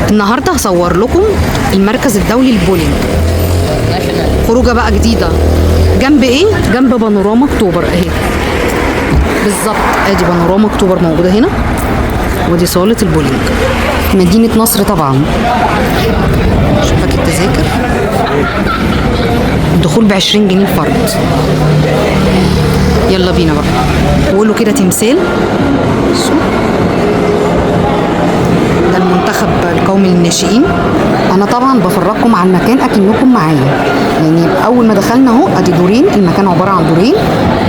النهارده هصور لكم المركز الدولي للبولينج، خروجه بقى جديده. جنب ايه؟ جنب بانوراما اكتوبر اهي بالظبط. ادي بانوراما اكتوبر موجوده هنا، ودي صاله البولينج. مدينه نصر طبعا. شباك التذاكر، الدخول ب20 جنيه الفرد. يلا بينا بقى. وقولوا كده تمثال. ده المنتخب القومي للناشئين. انا طبعا بفرجكم على المكان اكنكم معايا، يعني اول ما دخلنا اهو ادي دورين، المكان عباره عن دورين،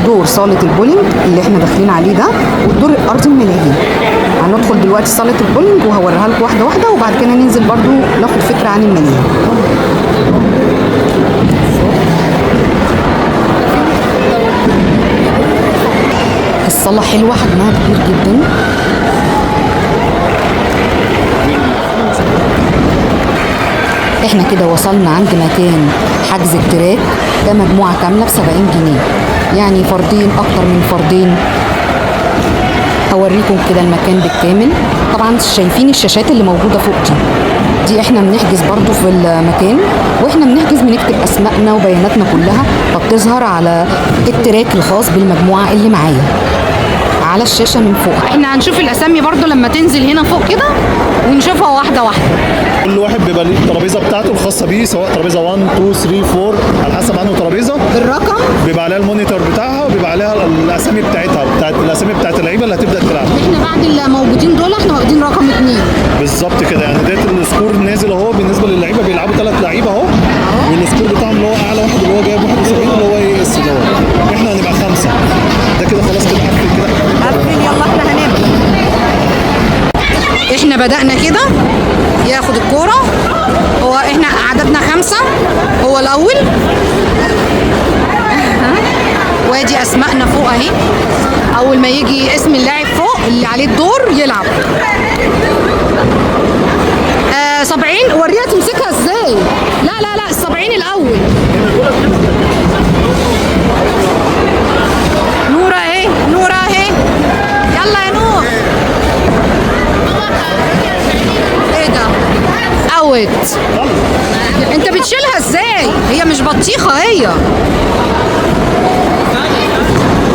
دور صاله البولينج اللي احنا داخلين عليه ده، والدور الارضي الملاهي. هندخل دلوقتي صاله البولينج وهوريها لكم واحده واحده، وبعد كده ننزل برضو ناخد فكره عن الملاهي. الصاله حلوه، حجمها كبير جدا. احنا كده وصلنا عند مكان حجز التراك ده، مجموعة كاملة ب70 جنيه، يعني فردين اكتر من فردين. هوريكم كده المكان بالكامل. طبعا شايفين الشاشات اللي موجودة فوق دي احنا بنحجز برضو في المكان، واحنا بنحجز بنكتب اسمائنا وبياناتنا كلها، فبتظهر على التراك الخاص بالمجموعة اللي معايا على الشاشة من فوق. احنا هنشوف الاسامي برضو لما تنزل هنا فوق كده، ونشوفها واحدة واحدة. كل واحد بيبقى ليه الترابيزه بتاعته الخاصه بيه، سواء ترابيزه 1 2 3 4 على حسب عنه ترابيزه بالرقم، بيبقى عليها المونيتور بتاعها، وبيبقى عليها الاسامي بتاعتها، الاسامي بتاعت اللعيبه اللي هتبدا تلعب. احنا بعد الموجودين دول احنا واخدين رقم 2 بالظبط كده، يعني ده السكور نازل اهو. بالنسبه للعيبه بيلعبوا 3 لعيبه اهو، والسكور بتاعهم اللي هو اعلى واحد اللي هو جايب 71 اللي هو ايه اس دوت. احنا هنبقى 5. ده كده خلاص كده قفل كده. قفل. يلا احنا هنبدا. احنا بدأنا كده ياخد الكورة، هو احنا عددنا 5، هو الأول. وادي أسمائنا فوق اهي. أول ما يجي اسم اللاعب فوق اللي عليه الدور يلعب. 70. وريها تمسكها ازاي. لا لا لا، 70 الأول. نورة اهي، نورة اهي. يلا يا نور. ايه ده؟ اوت. انت بتشيلها ازاي؟ هي مش بطيخه هي.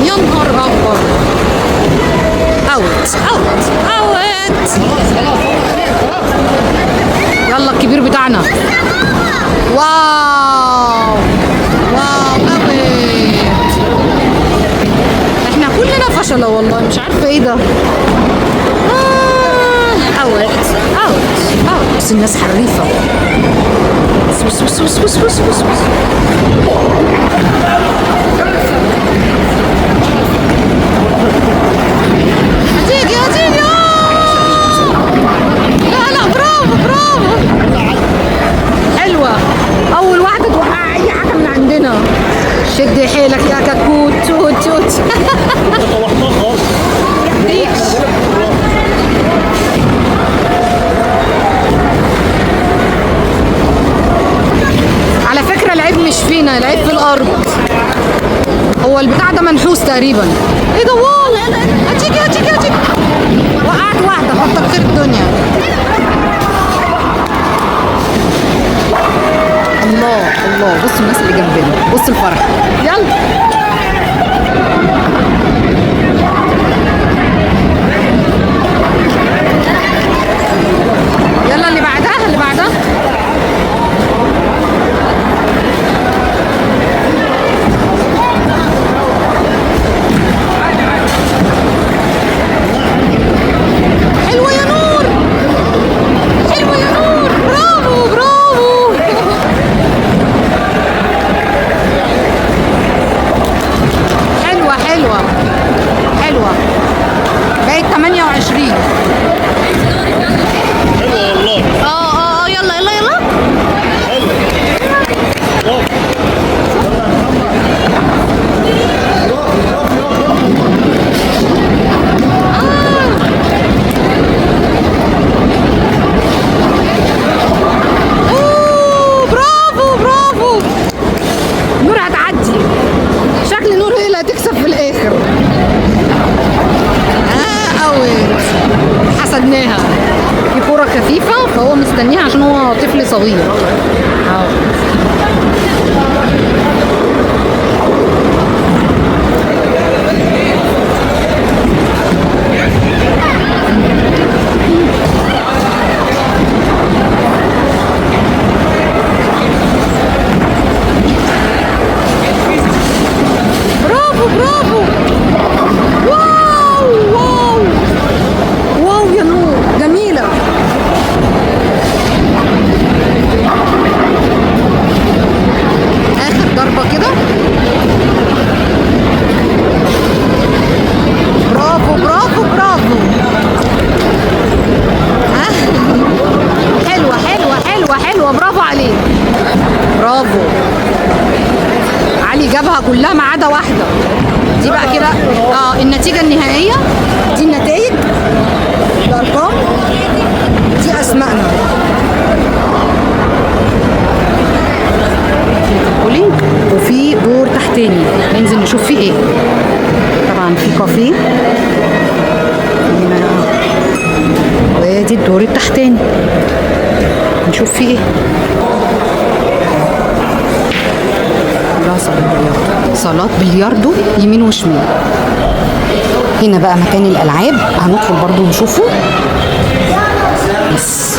يا نهار اكبر. اوت اوت اوت. يلا الكبير بتاعنا. واو واو اوت. احنا كلنا فشله والله، مش عارفه ايه ده. اوت اوت اوت. بس الناس حريفه. بص بص بص بص بص بص بص. هتيجي هتيجي. لا لا، برافو برافو. حلوه. اول واحده توقع اي حاجه من عندنا. شد حيلك يا كتكوت. توت توت. على فكرة العيب مش فينا، العيب في الأرض. هو البتاع ده منحوس تقريبا. ايه ده؟ واو. هتيجي هتيجي هتيجي. وقعت واحدة، كتر خير الدنيا. الله الله، بصوا الناس اللي جنبنا، بصوا الفرح. يلا يلا اللي بعدها اللي بعدها. حلوة يا نور، حلوة يا نور. برافو برافو. فهو مستنيها عشان هو طفل صغير اهو. برافو برافو. واو واو واو يا نور، جميلة. آخر ضربة كده. برافو برافو برافو. ها حلوة حلوة حلوة حلوة، برافو عليك. برافو. علي جابها كلها ما عدا واحدة. دي بقى كده النتيجة النهائية. دي النتائج، الأرقام، دي أسمائنا. بولينج، وفي دور تحتاني ننزل نشوف فيه ايه. طبعا في كافيه هنا، وادي الدور التحتاني نشوف فيه ايه. صالات بلياردو يمين وشمال. هنا بقى مكان الألعاب، هندخل برضو نشوفه. بس